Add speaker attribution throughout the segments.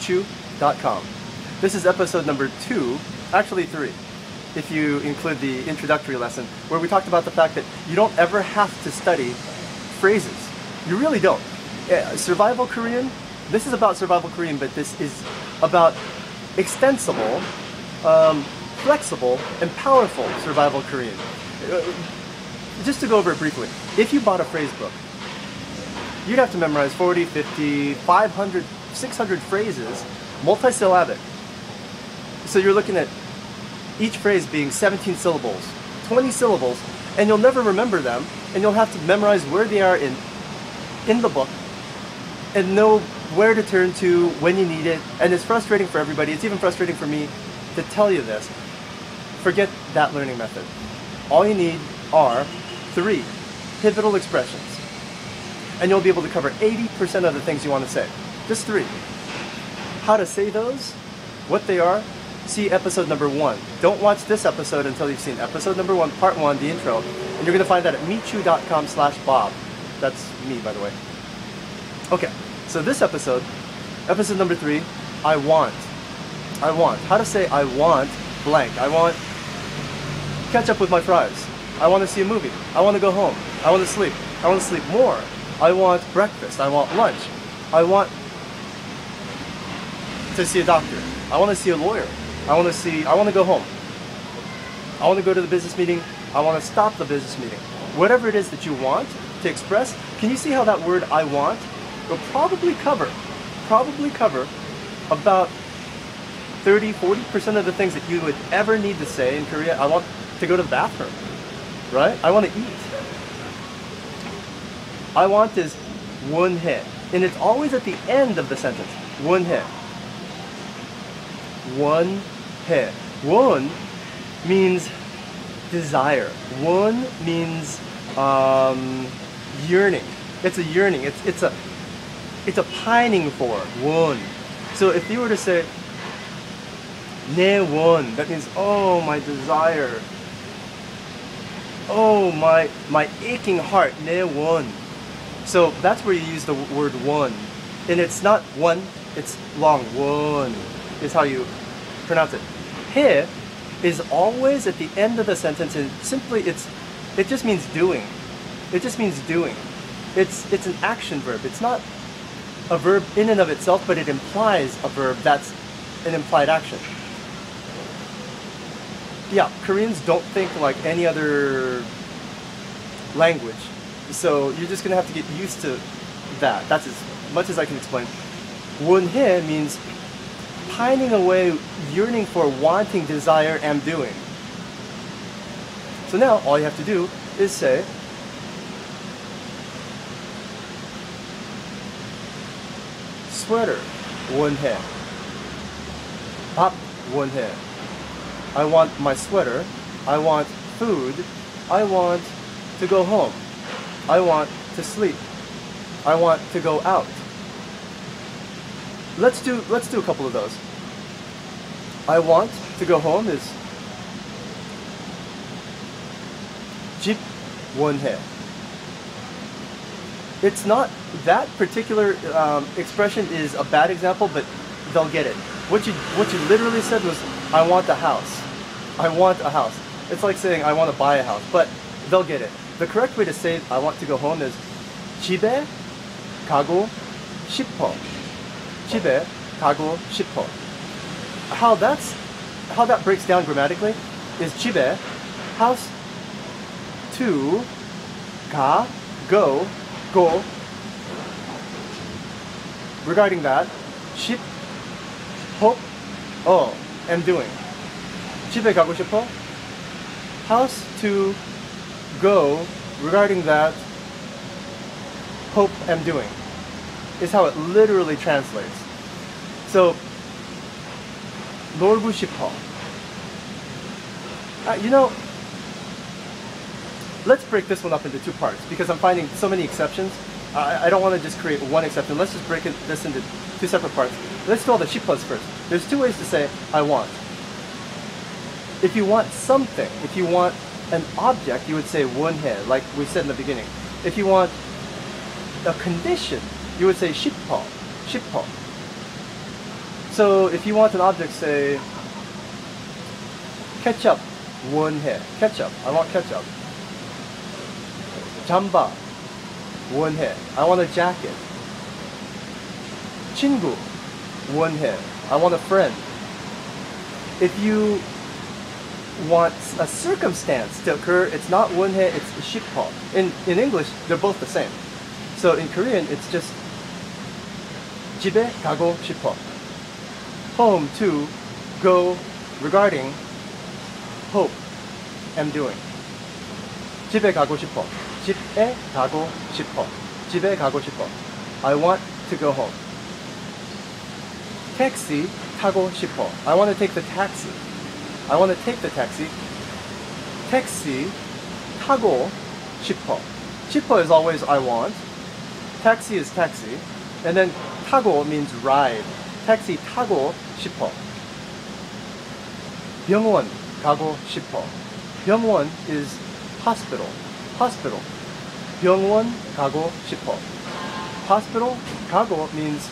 Speaker 1: michu.com. This is episode number 2, actually 3, if you include the introductory lesson, where we talked about the fact that you don't ever have to study phrases. You really don't. Survival Korean, this is about survival Korean, but this is about extensible, flexible, and powerful survival Korean. Just to go over it briefly, if you bought a phrase book, you'd have to memorize 40, 50, 500, 600 phrases, multisyllabic. So you're looking at each phrase being 17 syllables, 20 syllables, and you'll never remember them, and you'll have to memorize where they are in the book, and know where to turn to when you need it. And it's frustrating for everybody. It's even frustrating for me to tell you this. Forget that learning method. All you need are 3 pivotal expressions, and you'll be able to cover 80% of the things you want to say. Just 3. How to say those, what they are, see episode number 1. Don't watch this episode until you've seen episode number 1, part 1, the intro, and you're going to find that at michu.com/Bob. That's me, by the way. Okay, so this episode number 3, I want. How to say I want blank. I want ketchup with my fries. I want to see a movie. I want to go home. I want to sleep. I want to sleep more. I want breakfast. I want lunch. I want to see a doctor. I want to see a lawyer. I want to go home. I want to go to the business meeting. I want to stop the business meeting. Whatever it is that you want to express, can you see how that word I want will probably cover about 30-40% of the things that you would ever need to say in Korea. I want to go to the bathroom, right? I want to eat. I want is wonhae, and it's always at the end of the sentence. Wonhae. Wonhae. Won means desire. Won means yearning. It's a yearning. It's a pining for. Won. So if you were to say 내 원, that means, oh, my desire. Oh, my aching heart. 내 원. So that's where you use the word one. And it's not one, it's long. One is how you pronounce it. He is always at the end of the sentence, and simply it just means doing. It just means doing. It's an action verb. It's not a verb in and of itself, but it implies a verb that's an implied action. Yeah, Koreans don't think like any other language. So you're just going to have to get used to that. That's as much as I can explain. wonhae means pining away, yearning for, wanting, desire, and doing. So now all you have to do is say sweater, wonhae. 밥, wonhae. I want my sweater. I want food. I want to go home. I want to sleep. I want to go out. Let's do a couple of those. I want to go home is 집 원해. It's not that particular expression is a bad example, but they'll get it. What you literally said was I want a house. I want a house. It's like saying I want to buy a house, but they'll get it. The correct way to say I want to go home is 집에 가고 싶어. 집에 가고 싶어. How that breaks down grammatically is 집에, house, to, 가, go. Regarding that, 싶, hope, am doing. 집에 가고 싶어. House, to, go. Regarding that, hope, am doing. Is how it literally translates. So, 놀고 싶어. Let's break this one up into 2 parts because I'm finding so many exceptions. I don't want to just create one exception. Let's just break this into 2 separate parts. Let's do all the 싶어's first. There's 2 ways to say I want. If you want something, if you want an object, you would say 원해, like we said in the beginning. If you want a condition, you would say 싶어. So if you want an object, say ketchup, 원해. Ketchup. I want ketchup. 잠바, 원해. I want a jacket. 친구, 원해. I want a friend. If you want a circumstance to occur, it's not 원해, it's 싶어. In English, they're both the same. So in Korean, it's just 집에 가고 싶어. Home, to, go, regarding, hope, am doing. 집에 가고 싶어. 집에 가고 싶어. 집에 가고 싶어. I want to go home. 택시 타고 싶어. I want to take the taxi. I want to take the taxi. 택시 타고 싶어. 싶어 is always I want. Taxi is taxi. And then 타고 means ride. 택시 타고 싶어. 병원 가고 싶어. 병원 is hospital. Hospital. 병원 가고 싶어. Hospital 가고 means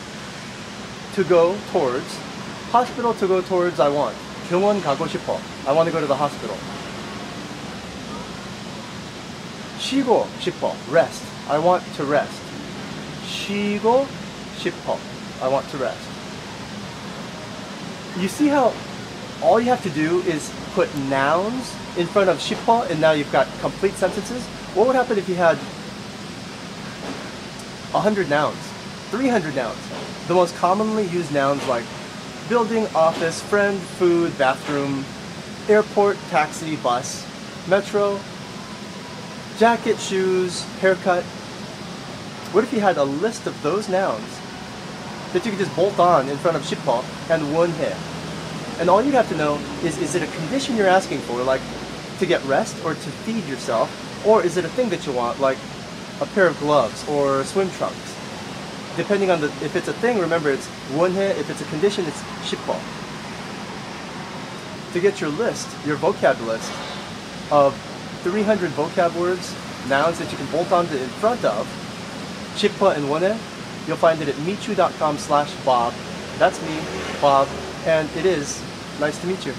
Speaker 1: to go towards. Hospital to go towards I want. 병원 가고 싶어. I want to go to the hospital. 쉬고 싶어. Rest. I want to rest. 쉬고 싶어. I want to rest. You see how all you have to do is put nouns in front of 싶어 and now you've got complete sentences? What would happen if you had 100 nouns, 300 nouns? The most commonly used nouns like building, office, friend, food, bathroom, airport, taxi, bus, metro, jacket, shoes, haircut. What if you had a list of those nouns that you could just bolt on in front of 싶어 and 원해? And all you'd have to know is it a condition you're asking for, like to get rest or to feed yourself, or is it a thing that you want, like a pair of gloves or swim trunks? Depending on if it's a thing, remember it's 원해. If it's a condition, it's 싶어. To get your list, your vocab list of 300 vocab words, nouns that you can bolt onto in front of 싶어 and 원해, you'll find it at michu.com/Bob. That's me, Bob, and it is nice to meet you.